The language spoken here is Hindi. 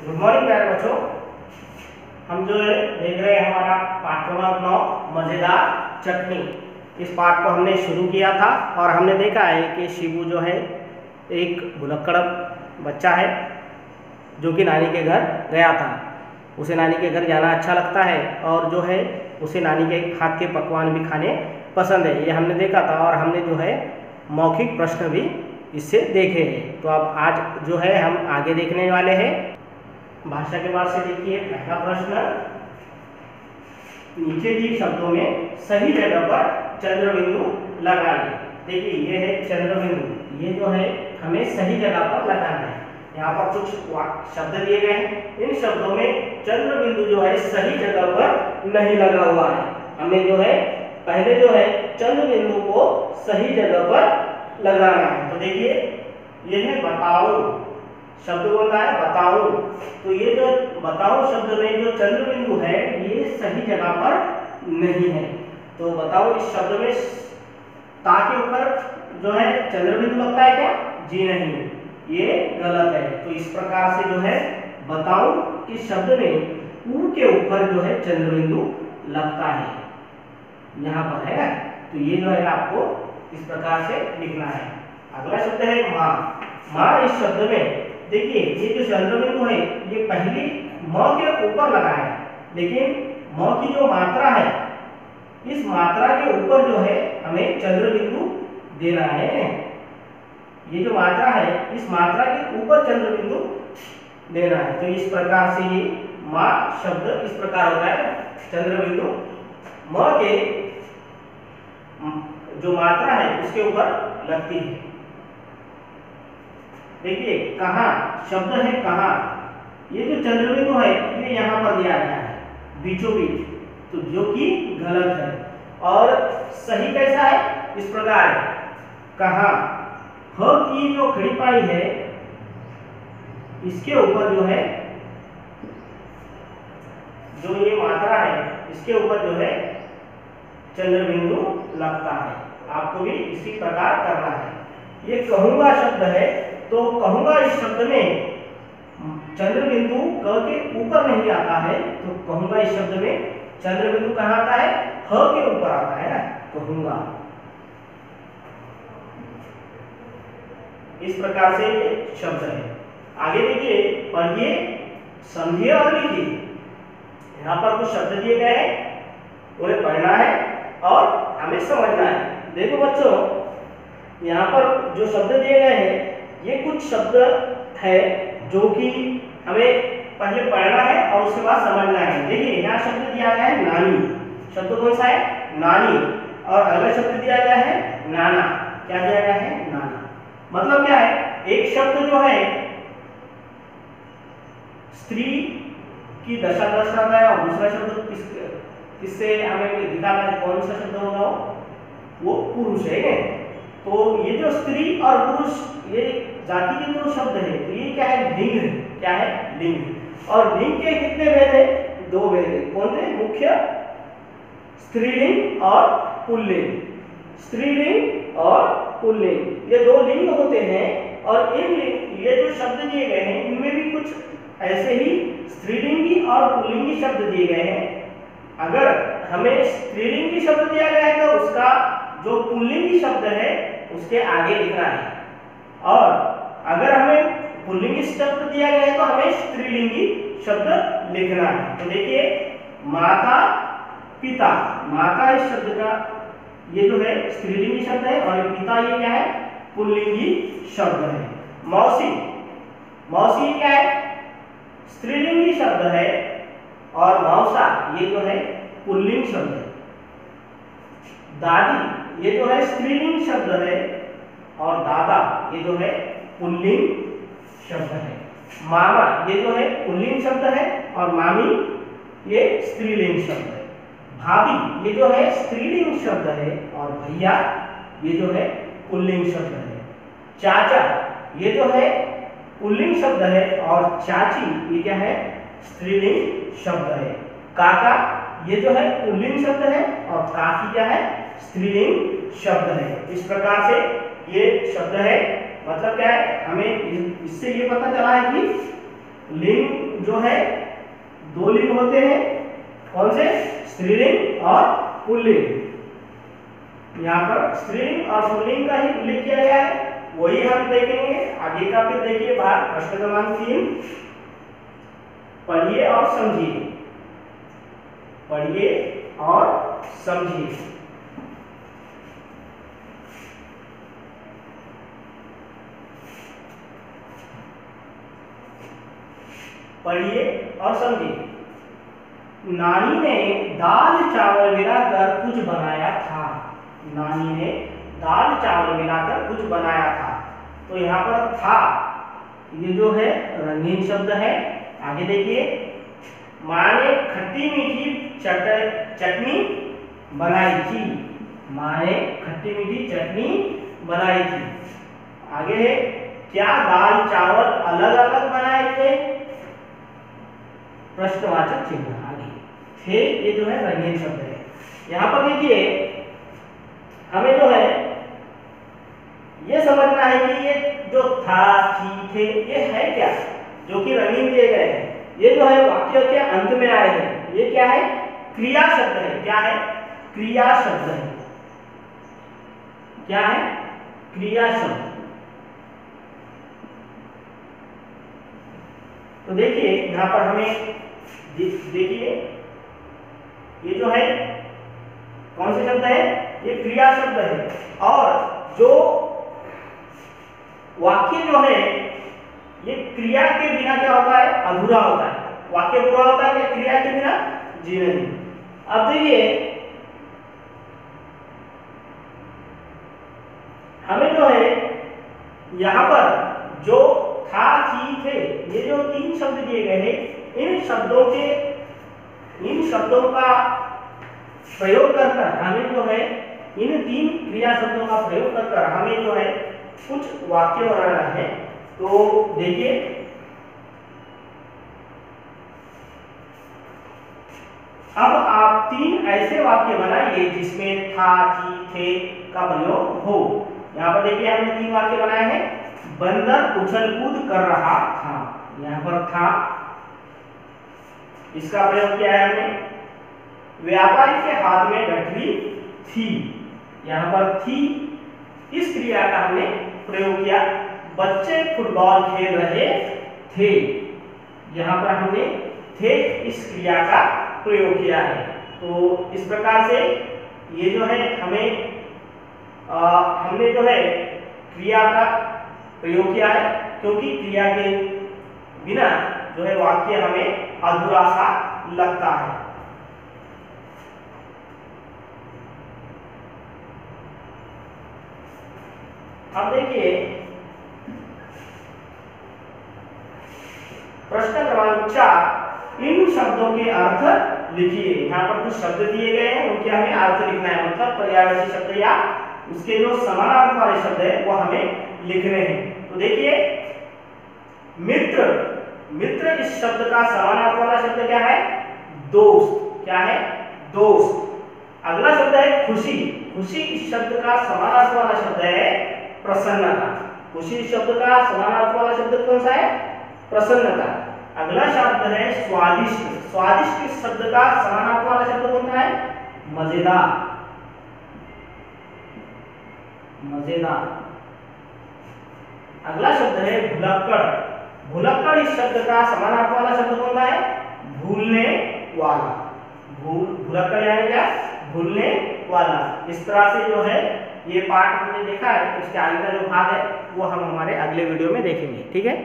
गुड मॉर्निंग प्यारे बच्चों। हम जो है देख रहे हैं हमारा पाठ क्रमांक 9 मजेदार चटनी। इस पाठ को हमने शुरू किया था और हमने देखा है कि शिबू जो है एक भुलक्कड़ बच्चा है जो कि नानी के घर गया था। उसे नानी के घर जाना अच्छा लगता है और जो है उसे नानी के हाथ के पकवान भी खाने पसंद है, ये हमने देखा था। और हमने जो है मौखिक प्रश्न भी इससे देखे हैं। तो अब आज जो है हम आगे देखने वाले हैं। भाषा के बाद से देखिए पहला प्रश्न, नीचे दिए शब्दों में सही जगह पर चंद्र बिंदु लगाइए। देखिए ये है चंद्र बिंदु, ये जो है हमें सही जगह पर लगाना है। यहाँ पर कुछ शब्द दिए गए हैं, इन शब्दों में चंद्र बिंदु जो है सही जगह पर नहीं लगा हुआ है। हमें जो है पहले जो है चंद्र बिंदु को सही जगह पर लगाना है। तो देखिए ये है बताओ, शब्द बोलता है बताओ। तो ये जो बताओ शब्द में जो चंद्र बिंदु है ये सही जगह पर नहीं है। तो बताओ इस शब्द में ता के ऊपर जो है चंद्र बिंदु लगता है क्या? जी नहीं, ये गलत है। तो इस प्रकार से जो है बताओ इस शब्द में ऊ के ऊपर जो है चंद्र बिंदु लगता है, यहाँ पर है। तो ये जो है आपको इस प्रकार से लिखना है। अगला शब्द है माँ। माँ इस शब्द में देखिए ये जो चंद्र बिंदु है ये पहली म के ऊपर लगा है, लेकिन म की जो मात्रा है इस मात्रा के ऊपर जो है हमें चंद्र बिंदु देना है। ये जो मात्रा है इस मात्रा के ऊपर चंद्र बिंदु देना है। तो इस प्रकार से ये माँ शब्द इस प्रकार होता है, चंद्र बिंदु म के जो मात्रा है उसके ऊपर लगती है। देखिए कहाँ शब्द है कहाँ, ये जो चंद्र बिंदु है ये यहाँ पर दिया गया है बीचों बीच, तो जो कि गलत है। और सही कैसा है? इस प्रकार है कहाँ, ह की जो खड़ी पाई है इसके ऊपर जो है जो ये मात्रा है इसके ऊपर जो है चंद्र बिंदु लगता है। आपको भी इसी प्रकार करना है। ये कहूंगा शब्द है, तो कहूंगा इस शब्द में चंद्र बिंदु क के ऊपर नहीं आता है। तो कहूंगा इस शब्द में चंद्र बिंदु कहाँ आता है? ह के ऊपर आता है ना, कहूंगा। इस प्रकार से ये शब्द है। आगे देखिए, पढ़िए, समझिए और लिखिए। यहाँ पर कुछ शब्द दिए गए हैं, उन्हें पढ़ना है और हमें समझना है। देखो बच्चों, यहाँ पर जो शब्द दिए गए हैं ये कुछ शब्द है जो कि हमें पहले पढ़ना है और उसके बाद समझना है। देखिए यहाँ शब्द दिया गया है नानी, शब्द कौन सा है? नानी। और अगला शब्द दिया गया है नाना। क्या दिया गया है? नाना। मतलब क्या है? एक शब्द जो है स्त्री की दशा दर्शाता है और दूसरा शब्द किससे हमें दिखाता है? कौन सा शब्द होगा? वो पुरुष है। तो ये जो स्त्री और पुरुष ये जाति के दो शब्द है, तो ये क्या है? लिंग है। क्या है? लिंग। और लिंग के कितने भेद है? दो भेद है। कौन थे? मुख्य स्त्रीलिंग और पुल्लिंग। स्त्रीलिंग और पुल्लिंग, ये दो लिंग होते हैं। और इन ये जो शब्द दिए गए हैं इनमें भी कुछ ऐसे ही स्त्रीलिंगी और पुल्लिंगी शब्द दिए गए हैं। अगर हमें स्त्रीलिंगी शब्द दिया गया है तो उसका जो पुल्लिंगी शब्द है उसके आगे लिखना है, और अगर हमें पुल्लिंगी शब्द दिया गया है तो हमें स्त्रीलिंगी शब्द लिखना है। तो देखिए माता पिता, माता इस शब्द का ये जो है स्त्रीलिंगी शब्द है और पिता ये क्या है? पुल्लिंगी शब्द है। मौसी, मौसी क्या है? स्त्रीलिंगी शब्द है और मौसा ये जो है पुल्लिंग शब्द है। दादी ये जो है स्त्रीलिंग शब्द है और दादा ये जो है पुल्लिंग शब्द है। मामा ये जो है पुल्लिंग शब्द है और मामी ये स्त्रीलिंग शब्द है। भाभी ये जो है स्त्रीलिंग शब्द है और भैया ये जो है पुल्लिंग शब्द है। चाचा ये जो है पुल्लिंग शब्द है और चाची ये क्या है? स्त्रीलिंग शब्द है। काका ये जो है पुल्लिंग शब्द है और काकी क्या है? स्त्रीलिंग शब्द है। इस प्रकार से ये शब्द है। मतलब क्या है? हमें इससे ये पता चला है कि लिंग जो है दो लिंग होते हैं, कौन से? स्त्रीलिंग और पुल्लिंग। यहाँ पर स्त्रीलिंग और पुल्लिंग का ही उल्लेख किया गया है, वही हम देखेंगे आगे का। फिर देखिए बात प्रश्न क्रमांक 3, पढ़िए और समझिए। पढ़िए और समझिए। पढ़िए और समझिए। नानी ने दाल चावल मिलाकर कुछ बनाया था। नानी ने दाल चावल मिलाकर कुछ बनाया था। तो यहाँ पर था, ये जो है रंगीन शब्द है। आगे देखिए, माँ ने खट्टी मीठी चटनी बनाई थी। माँ ने खट्टी मीठी चटनी बनाई थी। आगे है, क्या दाल चावल अलग अलग बनाए थे? प्रश्नवाचक चिन्ह आगे थे, ये जो है रंगीन शब्द है। यहाँ पर देखिए, हमें जो है ये समझना है कि ये जो था, थी, थे, ये है क्या, जो कि रंगीन दिए गए हैं। ये जो है वाक्य के अंत में आए हैं, ये क्या है? क्रिया शब्द है। क्या है? क्रिया शब्द है। क्या है? क्रिया शब्द। तो देखिए यहाँ पर हमें देखिए, ये जो है कौन से शब्द है? ये क्रिया शब्द है। और जो वाक्य जो है, ये क्रिया के बिना क्या होता है? अधूरा होता है। वाक्य पूरा होता है क्या क्रिया के बिना? जी नहीं। अब देखिए, हमें जो है यहाँ पर जो था, थी, थे, ये जो तीन शब्द दिए गए हैं, इन शब्दों का प्रयोग कर हमें जो है, इन तीन क्रिया शब्दों का प्रयोग कर हमें जो है कुछ वाक्य बनाना है। तो देखिए, अब आप तीन ऐसे वाक्य बनाइए जिसमें था, थी, थे का प्रयोग हो। यहाँ पर देखिए, हमने तीन वाक्य बनाए हैं। बंदर उछल कूद कर रहा था। यहाँ पर था, इसका प्रयोग किया है हमने। व्यापारी के हाथ में गठरी थी। यहाँ पर थी, इस क्रिया का हमने प्रयोग किया। बच्चे फुटबॉल खेल रहे थे। यहाँ पर हमने थे, इस क्रिया का प्रयोग किया है। तो इस प्रकार से ये जो है हमने जो है क्रिया का प्रयोग किया है, क्योंकि क्रिया के बिना जो है वाक्य हमें अधूरा सा लगता है। अब देखिए, प्रश्न क्रमांक 4, इन शब्दों के अर्थ लिखिए। यहाँ पर कुछ शब्द दिए गए हैं, उनके हमें अर्थ लिखना है। मतलब पर्यायवाची शब्द या उसके जो समानार्थक वाले शब्द है वो हमें लिखने हैं। तो देखिए, मित्र, मित्र इस शब्द का समानार्थक वाला शब्द क्या है? दोस्त। क्या है? दोस्त। अगला शब्द है खुशी। खुशी इस शब्द का समानार्थक वाला शब्द है प्रसन्नता। खुशी इस शब्द का समानार्थक वाला शब्द कौन सा है? प्रसन्नता। अगला शब्द है स्वादिष्ट। स्वादिष्ट इस शब्द का समानार्थक वाला शब्द कौन सा है? मजेदार। मजेदार। अगला शब्द है भुलक्कड़। भुलक्कड़ इस शब्द का समानार्थक वाला शब्द कौन सा है? भूलने वाला। भुलक्कड़ यानी क्या? भूलने वाला। इस तरह से जो है ये पाठ हमने देखा है, इसके आगे का जो भाग है वो हम हमारे अगले वीडियो में देखेंगे। ठीक है।